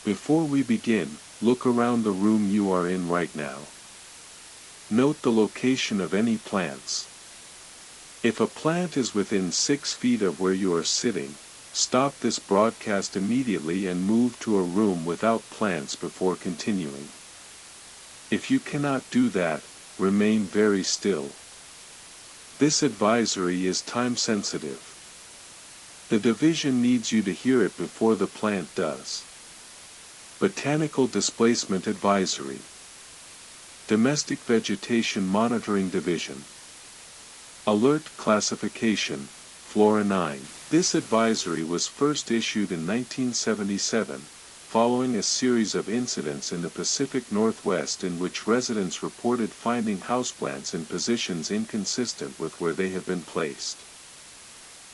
Before we begin, look around the room you are in right now. Note the location of any plants. If a plant is within 6 feet of where you are sitting, stop this broadcast immediately and move to a room without plants before continuing. If you cannot do that, remain very still. This advisory is time sensitive. The division needs you to hear it before the plant does. Botanical Displacement Advisory. Domestic Vegetation Monitoring Division. Alert Classification, Flora 9. This advisory was first issued in 1977, following a series of incidents in the Pacific Northwest in which residents reported finding houseplants in positions inconsistent with where they have been placed.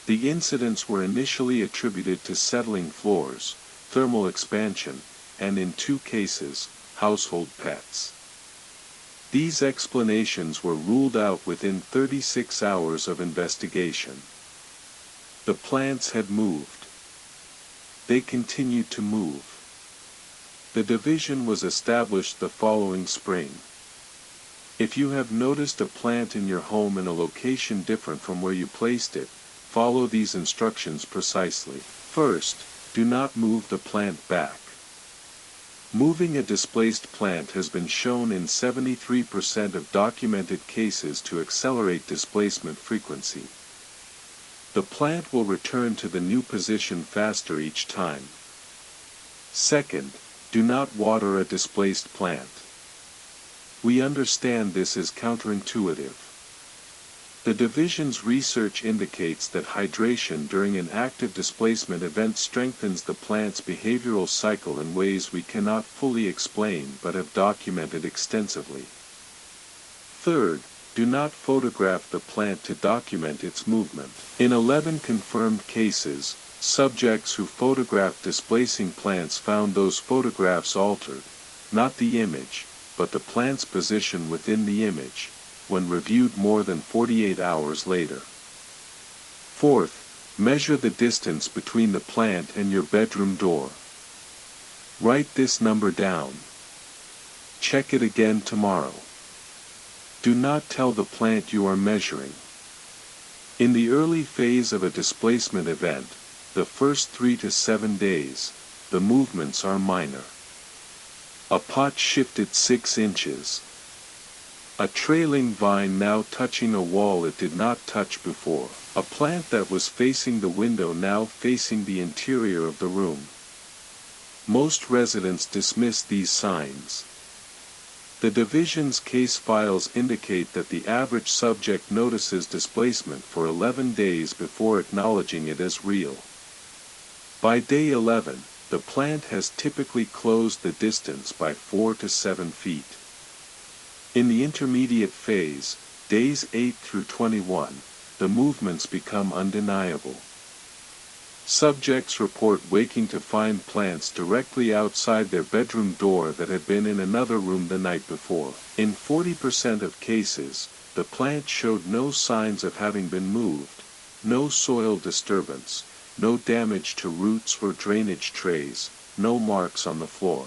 The incidents were initially attributed to settling floors, thermal expansion, and in 2 cases, household pets. These explanations were ruled out within 36 hours of investigation. The plants had moved. They continued to move. The division was established the following spring. If you have noticed a plant in your home in a location different from where you placed it, follow these instructions precisely. First, do not move the plant back. Moving a displaced plant has been shown in 73% of documented cases to accelerate displacement frequency. The plant will return to the new position faster each time. Second, do not water a displaced plant. We understand this is counterintuitive. The division's research indicates that hydration during an active displacement event strengthens the plant's behavioral cycle in ways we cannot fully explain but have documented extensively. Third, do not photograph the plant to document its movement. In 11 confirmed cases, subjects who photographed displacing plants found those photographs altered, not the image, but the plant's position within the image, when reviewed more than 48 hours later. Fourth, measure the distance between the plant and your bedroom door. Write this number down. Check it again tomorrow. Do not tell the plant you are measuring. In the early phase of a displacement event, the first 3 to 7 days, the movements are minor. A pot shifted 6 inches. A trailing vine now touching a wall it did not touch before. A plant that was facing the window now facing the interior of the room. Most residents dismiss these signs. The division's case files indicate that the average subject notices displacement for 11 days before acknowledging it as real. By day 11, the plant has typically closed the distance by 4 to 7 feet. In the intermediate phase, days 8 through 21, the movements become undeniable. Subjects report waking to find plants directly outside their bedroom door that had been in another room the night before. In 40% of cases, the plant showed no signs of having been moved, no soil disturbance, no damage to roots or drainage trays, no marks on the floor.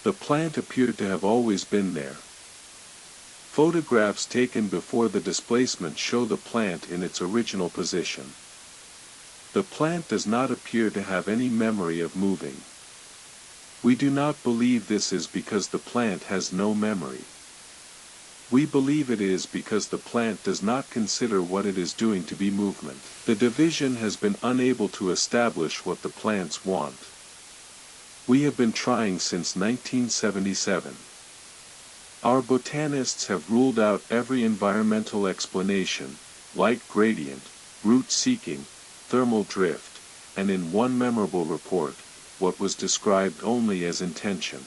The plant appeared to have always been there. Photographs taken before the displacement show the plant in its original position. The plant does not appear to have any memory of moving. We do not believe this is because the plant has no memory. We believe it is because the plant does not consider what it is doing to be movement. The division has been unable to establish what the plants want. We have been trying since 1977. Our botanists have ruled out every environmental explanation, light gradient, root seeking, thermal drift, and in one memorable report, what was described only as intention.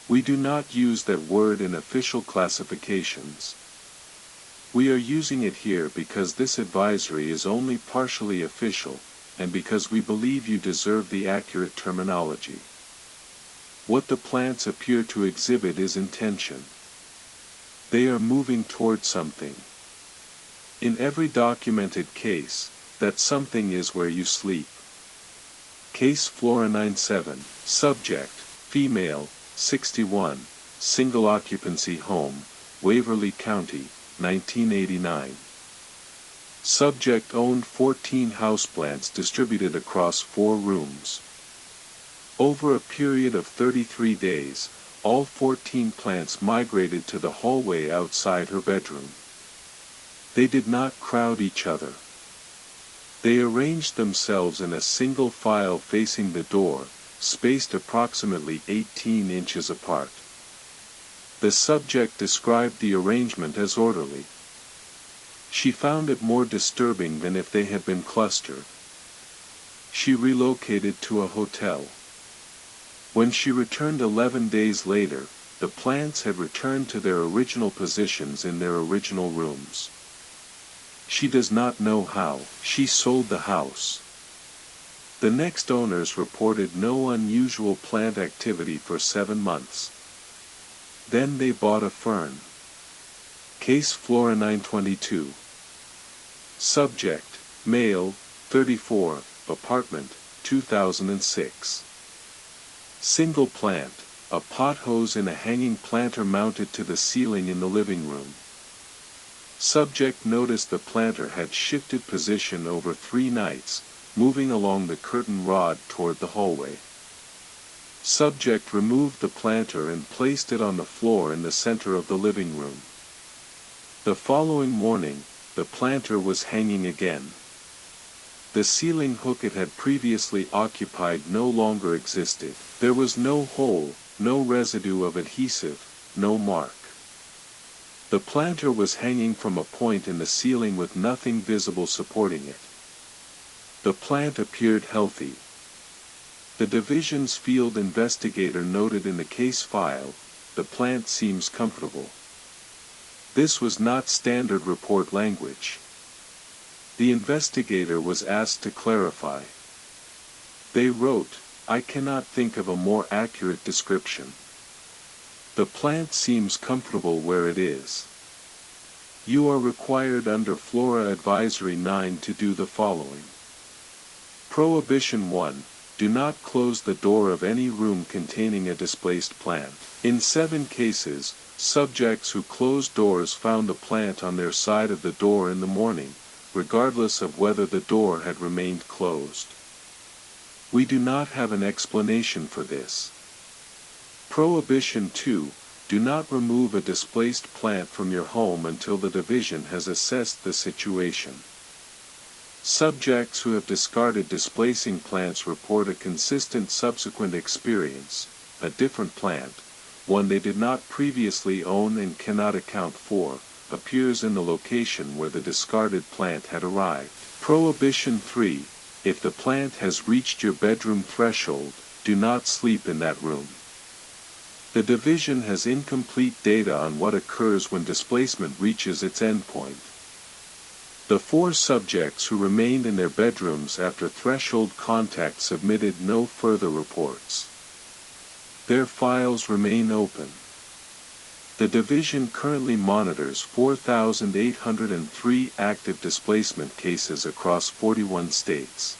We do not use that word in official classifications. We are using it here because this advisory is only partially official, and because we believe you deserve the accurate terminology. What the plants appear to exhibit is intention. They are moving toward something. In every documented case, that something is where you sleep. Case Flora 97, Subject, Female, 61, Single Occupancy Home, Waverly County, 1989. Subject owned 14 houseplants distributed across 4 rooms. Over a period of 33 days, all 14 plants migrated to the hallway outside her bedroom. They did not crowd each other. They arranged themselves in a single file facing the door, spaced approximately 18 inches apart. The subject described the arrangement as orderly. She found it more disturbing than if they had been clustered. She relocated to a hotel. When she returned 11 days later, the plants had returned to their original positions in their original rooms. She does not know how. She sold the house. The next owners reported no unusual plant activity for 7 months. Then they bought a fern. Case Flora 922. Subject, male, 34, apartment, 2006. Single plant, a pot hose in a hanging planter mounted to the ceiling in the living room. Subject noticed the planter had shifted position over 3 nights, moving along the curtain rod toward the hallway. Subject removed the planter and placed it on the floor in the center of the living room. The following morning, the planter was hanging again. The ceiling hook it had previously occupied no longer existed. There was no hole, no residue of adhesive, no mark. The planter was hanging from a point in the ceiling with nothing visible supporting it. The plant appeared healthy. The division's field investigator noted in the case file, the plant seems comfortable. This was not standard report language. The investigator was asked to clarify. They wrote, "I cannot think of a more accurate description. The plant seems comfortable where it is." You are required under Flora Advisory 9 to do the following. Prohibition 1. Do not close the door of any room containing a displaced plant. In 7 cases, subjects who closed doors found the plant on their side of the door in the morning, regardless of whether the door had remained closed. We do not have an explanation for this. Prohibition 2. Do not remove a displaced plant from your home until the division has assessed the situation. Subjects who have discarded displacing plants report a consistent subsequent experience, a different plant, one they did not previously own and cannot account for, appears in the location where the discarded plant had arrived. Prohibition 3. If the plant has reached your bedroom threshold, do not sleep in that room. The division has incomplete data on what occurs when displacement reaches its endpoint. The 4 subjects who remained in their bedrooms after threshold contact submitted no further reports. Their files remain open. The division currently monitors 4,803 active displacement cases across 41 states.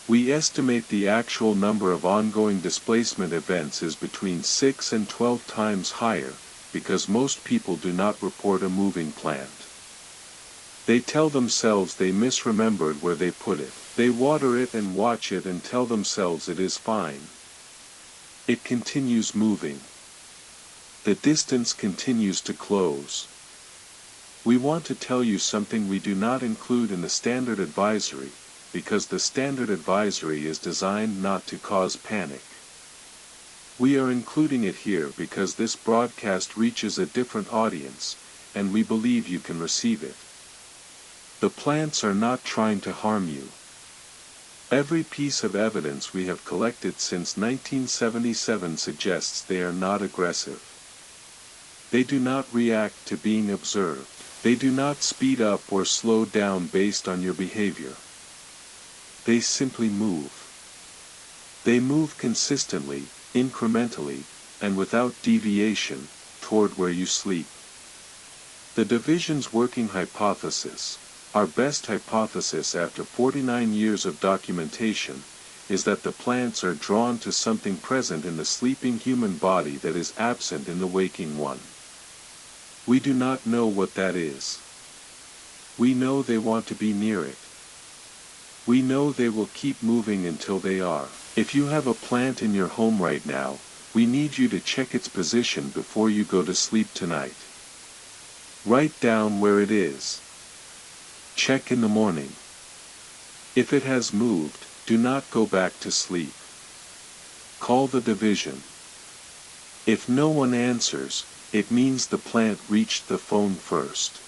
We estimate the actual number of ongoing displacement events is between 6 and 12 times higher, because most people do not report a moving plant. They tell themselves they misremembered where they put it. They water it and watch it and tell themselves it is fine. It continues moving. The distance continues to close. We want to tell you something we do not include in the standard advisory, because the standard advisory is designed not to cause panic. We are including it here because this broadcast reaches a different audience, and we believe you can receive it. The plants are not trying to harm you. Every piece of evidence we have collected since 1977 suggests they are not aggressive. They do not react to being observed. They do not speed up or slow down based on your behavior. They simply move. They move consistently, incrementally, and without deviation, toward where you sleep. The division's working hypothesis, our best hypothesis after 49 years of documentation, is that the plants are drawn to something present in the sleeping human body that is absent in the waking one. We do not know what that is. We know they want to be near it. We know they will keep moving until they are. If you have a plant in your home right now, we need you to check its position before you go to sleep tonight. Write down where it is. Check in the morning. If it has moved, do not go back to sleep. Call the division. If no one answers, it means the plant reached the phone first.